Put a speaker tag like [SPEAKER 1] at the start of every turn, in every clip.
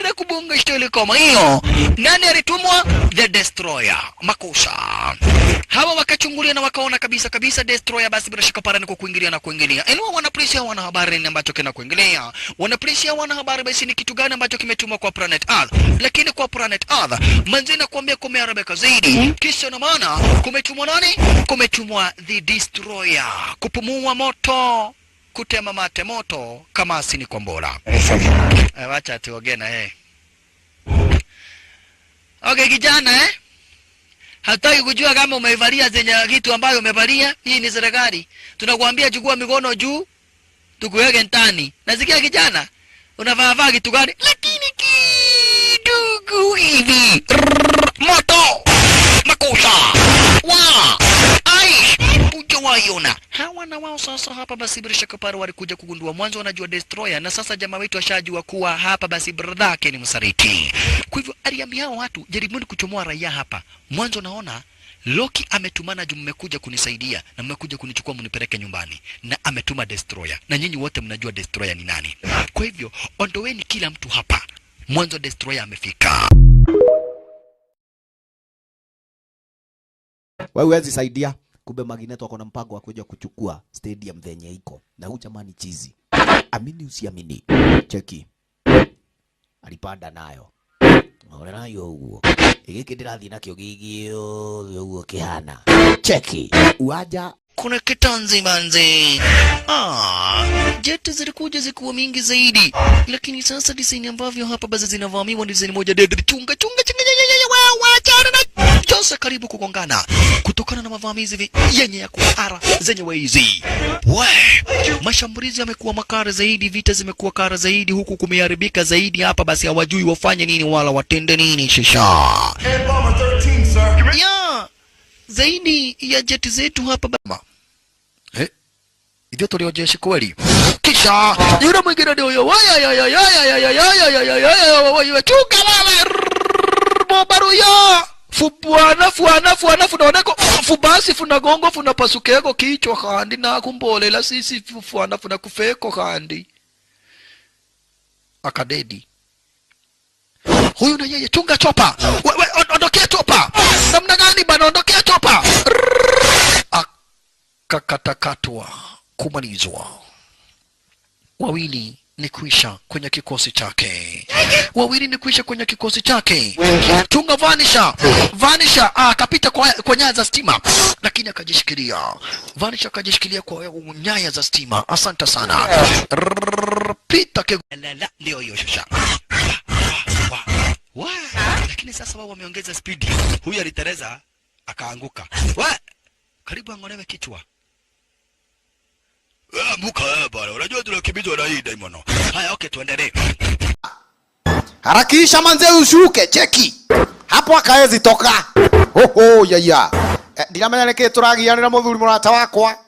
[SPEAKER 1] Baada ya kubonga stori kama hiyo, nani alitumwa? The Destroyer. Makosa. Hawa wakachungulia na wakaona kabisa Destroyer basi bila shaka para ni kuingilia na kuingilia. Eneo wanapressure wanahabari ni ambacho kina kuingilia. Wanapressure wanahabari basi ni kitu gani ambacho kimetumwa kwa Planet Earth. Lakini kwa Planet Earth manzi na kuambia kumeharibika zaidi. Kisha na maana kumetumwa nani? Kumetumwa The Destroyer. Kupumua moto, kutema mate moto kama asini kwa mbola. Wacha tuongee na Okay kijana hataki kujua kama umeivalia zenye kitu ambayo umevalia. Hii ni serikali. Tunakuambia chukua mikono juu tukuweke ndani. Nasikia kijana unavaa kitu gani? Lakini kidogo hivi. Moto. Makosa. Ai. Waiona. Hawa na wao sasa hapa basi bila shaka pale walikuja kugundua. Mwanzo wanajua Destroyer na sasa jamaa wetu ashajua kuwa hapa basi brother yake ni msaliti. Kwa hivyo aliambia hao watu jaribuni kuchomoa raia hapa. Mwanzo naona Loki ametumana juu mmekuja kunisaidia na mmekuja kunichukua mnipeleke nyumbani na ametuma Destroyer. Na nyinyi wote mnajua Destroyer ni nani. Kwa hivyo ondoweni kila mtu hapa. Mwanzo Destroyer amefika.
[SPEAKER 2] Wewe huwezi saidia. Kumbe Magneto ako na mpango wa kuja kuchukua stadium venye iko. Na huyu jamani chizi. Amini usiamini. Cheki. Alipanda nayo. Ona nayo huo. Iki ndirathi nakyo gigio huo kihana. Cheki. Uaja
[SPEAKER 1] kuna kitanzi manzi. Jeti zilikuja zikuwa mingi zaidi. Lakini sasa design ambavyo hapa baza zinavamiwa design moja deadly. Chunga wachana na Jose karibu kugongana kutokana na mavamizi yenye ya kuara zenye wezi. Mashambulizi yamekuwa makali zaidi, vita zimekuwa kara zaidi, huku kumeharibika zaidi hapa basi hawajui wafanye nini wala watende nini shisha. Zaidi ya jeti zetu hapa bama. Hivyo tuliojeshi kweli. Kisha yule mwingine ndio huyo. Chunga wewe. Baruya fuana funaoneko fubasi funagongo funapasukeko kichwa kandi na kumbolela sisi fuana funakufeko kandi akadedi. Huyu na yeye chunga chopa. Ondokea chopa. Namna gani bana ondokea chopa. Akakatakatwa kumalizwa. Wawili ni kuisha kwenye kikosi chake. Chunga Vanisha akapita kwa nyaya za stima lakini akajishikilia. Vanisha akajishikilia kwa nyaya za stima. Asante sana. Pita kelala ndio hiyo shusha. Lakini sasa wao wameongeza speed. Huyu alitereza akaanguka. Karibu angolewe kichwa. Muka bwana, unajua tunakimbizwa na hii daimono. Haya okay tuendelee.
[SPEAKER 2] Harakisha manze ushuke, cheki. Hapo akaezi toka. Hoho yaya. Ndiramenya niki turagianira muthuri murata wakwa.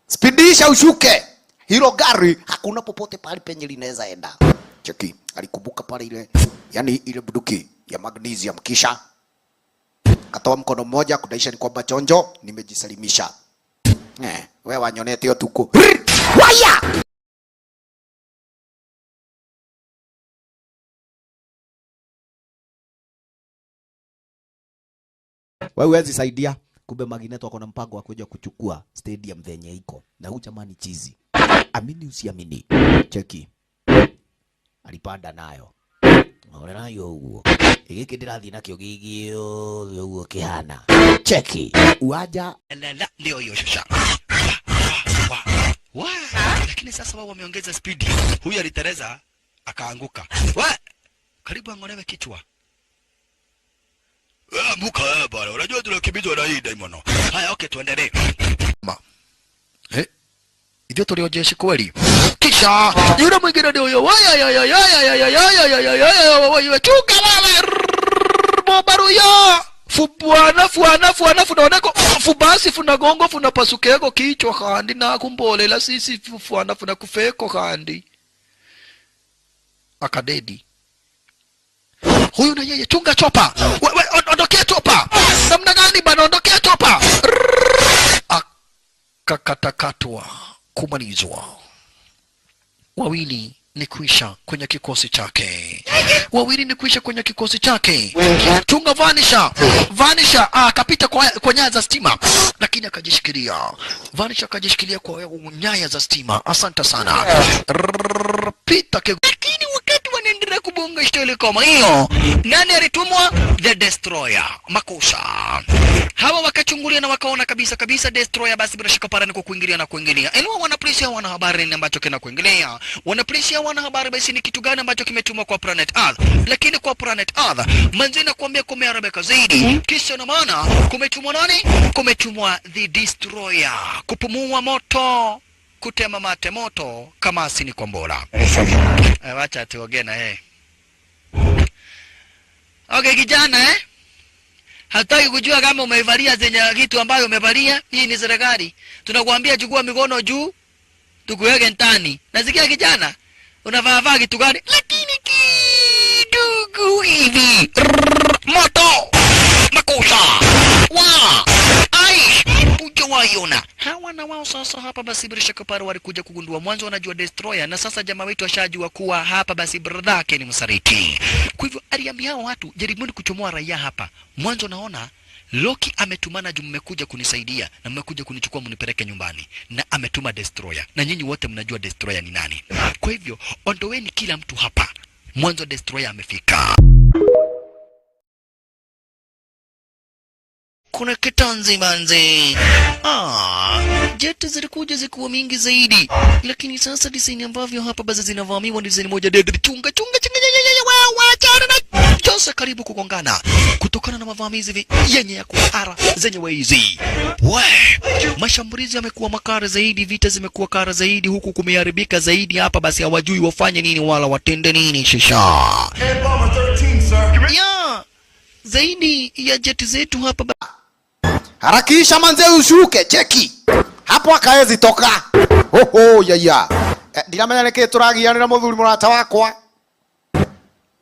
[SPEAKER 2] Speedisha ushuke. Hilo gari hakuna popote pale penye linaweza enda. Cheki, alikumbuka pale ile yani ile bunduki ya magnesium kisha katoa mkono mmoja kudaisha ni kwamba chonjo nimejisalimisha. Wewe wanyonete hiyo tuko. Waya! Wewe huwezi saidia. Kumbe Magneto ako na mpango wa kuja kuchukua stadium venye iko. Na huyu jamani chizi. Amini usiamini. Cheki. Alipanda nayo. Ona nayo huo. Iki ndirathi nakyo gigio huo kihana. Cheki. Uaja
[SPEAKER 1] ndio hiyo shusha. Lakini sasa wao wameongeza speed. Huyu alitereza akaanguka. Karibu angolewe kichwa. Muka bwana, unajua tunakimbizwa na hii daimono. Haya okay tuendelee. Hivyo tuliojeshi kweli. Kisha yule mwingine ndio huyo. Chunga wewe. Baruya fuana funaoneko fubasi funagongo funapasukeko kichwa kandi na kumbolela sisi fuana funakufeko kandi akadedi. Huyu na yeye chunga chopa. Ondokea chopa. Namna gani bana ondokea chopa. Akakatakatwa kumalizwa. Wawili ni kuisha kwenye kikosi chake. Wawili ni kuisha kwenye kikosi chake. Chunga Vanisha. Vanisha akapita kwa nyaya za stima lakini akajishikilia. Vanisha akajishikilia kwa nyaya za stima. Asante sana. Pita lakini wakati wanaendelea kubonga shtele kama hiyo, nani alitumwa? The Destroyer. Makosa. Hawa wakachungulia na wakaona kabisa Destroyer basi bila shaka para ni kuingilia na kuingilia. Eneo wanapolisi wana habari ni ambacho kina kuingilia. Wanapolisi wana habari basi ni kitu gani ambacho kimetumwa kwa Planet Earth. Lakini kwa Planet Earth manzi nakwambia kumeharibika zaidi. Kisha na maana kumetumwa nani? Kumetumwa The Destroyer. Kupumua moto, kutema mate moto kama asini kombola. Wacha tuongee na Okay kijana hataki kujua kama umeivalia zenye kitu ambayo umevalia. Hii ni serikali. Tunakuambia chukua mikono juu tukuweke ndani. Nasikia kijana unavaa kitu gani? Lakini kidogo hivi. Moto. Makosa. Wa. Ai. Ujawaiona. Hawa na wao sasa hapa basi bila shaka pale walikuja kugundua mwanzo wanajua Destroyer na sasa jamaa wetu ashajua kuwa hapa basi brother yake ni msaliti. Kwa hivyo aliambia hao watu jaribuni kuchomoa raia hapa. Mwanzo naona Loki ametumana juu mmekuja kunisaidia na mmekuja kunichukua mnipeleke nyumbani na ametuma Destroyer. Na nyinyi wote mnajua Destroyer ni nani. Kwa hivyo ondoweni kila mtu hapa. Mwanzo Destroyer amefika. Kuna kitanzi manzi. Jeti zilikuja zikuwa mingi zaidi. Lakini sasa design ambavyo hapa baza zinavamiwa design moja deadly. Chunga. Jose karibu kugongana. Kutokana na mavamizi yenye ya kuara zenye wezi. Mashambulizi yamekuwa makara zaidi, vita zimekuwa kara zaidi, huku kumeharibika zaidi hapa basi hawajui wafanye nini wala watende nini shisha. Zaidi ya jeti zetu hapa
[SPEAKER 2] harakisha manze ushuke cheki. Hapo akaezi toka. Hoho yaya. Ndiramenya niki turagianira muthuri murata wakwa.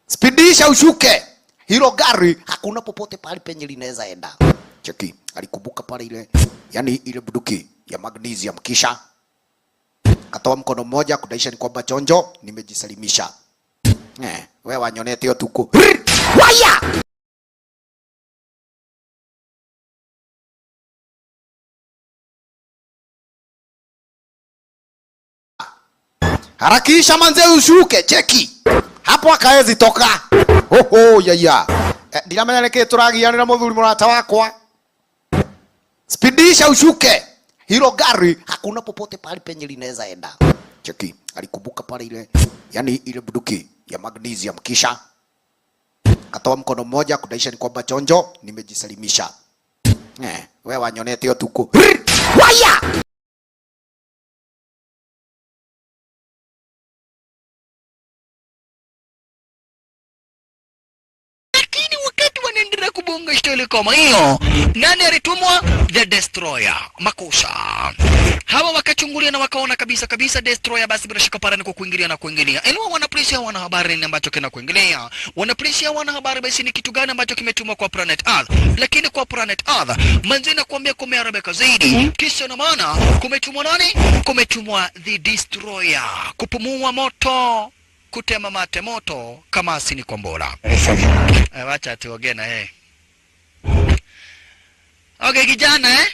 [SPEAKER 2] Spidisha ushuke. Hilo gari hakuna popote pale penye linaweza enda. Cheki, alikumbuka pale ile yani ile bunduki ya magnesium kisha katoa mkono mmoja kudaisha ni kwamba chonjo nimejisalimisha. Wewe wanyonete hiyo tuko. Waya! Harakisha manze ushuke cheki. Hapo akaezi toka. Hoho yaya. Ndiramenya niki turagianira muthuri murata wakwa. Spidisha ushuke. Hilo gari hakuna popote pale penye linaweza enda. Cheki, alikumbuka pale ile yani ile bunduki ya magnesium kisha katoa mkono mmoja kudaisha ni kwamba chonjo nimejisalimisha. Wewe wanyonete hiyo tuko. Waya! kubonga shtele kama hiyo, nani alitumwa? The Destroyer. Makosa. Hawa wakachungulia na wakaona kabisa Destroyer basi bila shaka para ni kuingilia na kuingilia. Eneo wanapolisi wana habari ni ambacho kina kuingilia. Wanapolisi wana habari basi ni kitu gani ambacho kimetumwa kwa Planet Earth. Lakini kwa Planet Earth manzi nakwambia kumeharibika zaidi. Kisha na maana kumetumwa nani? Kumetumwa The Destroyer. Kupumua moto, kutema mate moto kama asini kombola. Wacha tuongee na Okay kijana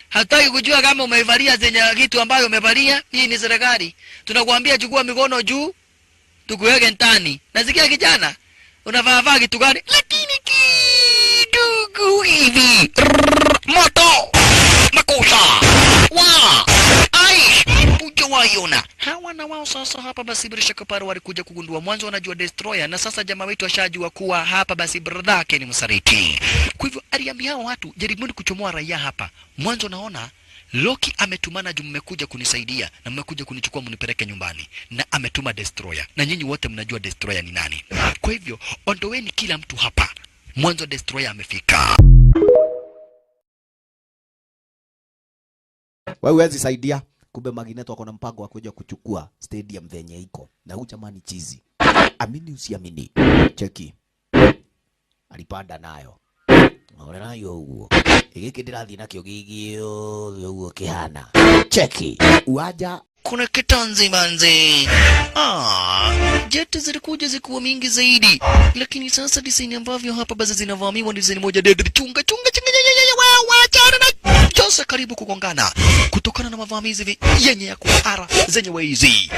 [SPEAKER 2] hataki kujua kama umeivalia zenye kitu ambayo umevalia. Hii ni serikali. Tunakuambia chukua mikono juu tukuweke ndani. Nasikia kijana unavaa kitu gani? Lakini kidogo hivi. Moto. Makosa. Wa. Ai. Ujawaiona. Hawa na wao sasa hapa basi bila shaka pale walikuja kugundua mwanzo wanajua Destroyer na sasa jamaa wetu ashajua kuwa hapa basi brother yake ni msaliti. Kwa hivyo aliambia hao watu jaribuni kuchomoa raia hapa. Mwanzo naona Loki ametumana juu mmekuja kunisaidia na mmekuja kunichukua mnipeleke nyumbani na ametuma Destroyer. Na nyinyi wote mnajua Destroyer ni nani. Kwa hivyo ondoweni kila mtu hapa. Mwanzo Destroyer amefika. Wewe huwezi saidia. Kumbe Magneto ako na mpango wa kuja kuchukua stadium venye iko. Na huyu jamani chizi. Amini usiamini. Cheki. Alipanda nayo. Ora nayo huo. Iki ndirathi nakyo gigio huo kihana. Cheki. Uaja
[SPEAKER 1] kuna kitanzi manzi. Jeti zilikuja zikuwa mingi zaidi, lakini sasa design ambavyo hapa basi zinavamiwa ni design moja dead. Chunga Jose karibu kugongana kutokana na mavamizi yenye ya kuhara zenye wezi.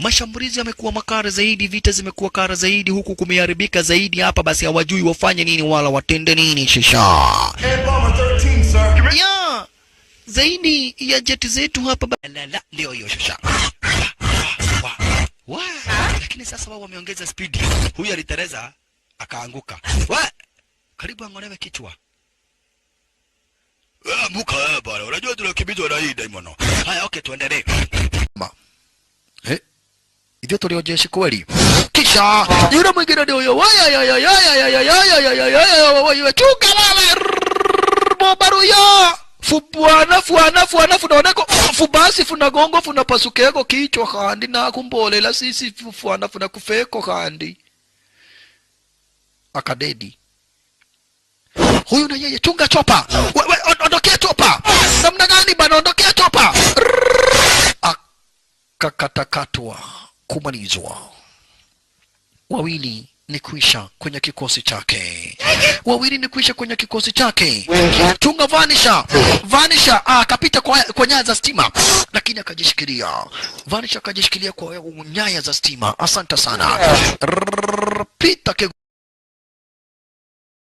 [SPEAKER 1] Mashambulizi yamekuwa makara zaidi, vita zimekuwa kara zaidi, huku kumeharibika zaidi hapa basi hawajui wafanye nini wala watende nini shisha. Ya zaidi ya jeti zetu hapa ndio hiyo shisha. Lakini sasa wao wameongeza speed. Huyu alitereza akaanguka. Karibu angolewe kichwa. Muka bwana, unajua tunakimbizwa na hii daimono. Haya, okay, tuendelee. Ndio tuliojeshi kweli. Kisha yule mwingine ndio huyo. Chuka wewe. Baruya. Fuana funaoneko. Fubasi funagongo funapasukeko kichwa kandi na kumbolela sisi fuana funakufeko kandi. Akadedi. Huyu na yeye chunga chopa. Ondokea chopa. Namna gani bana, ondokea chopa. Akakatakatwa kumalizwa. Wawili ni kuisha kwenye kikosi chake. Chunga Vanisha akapita kwa nyaya za stima, lakini akajishikilia. Vanisha akajishikilia kwa nyaya za stima. Asante sana. Pita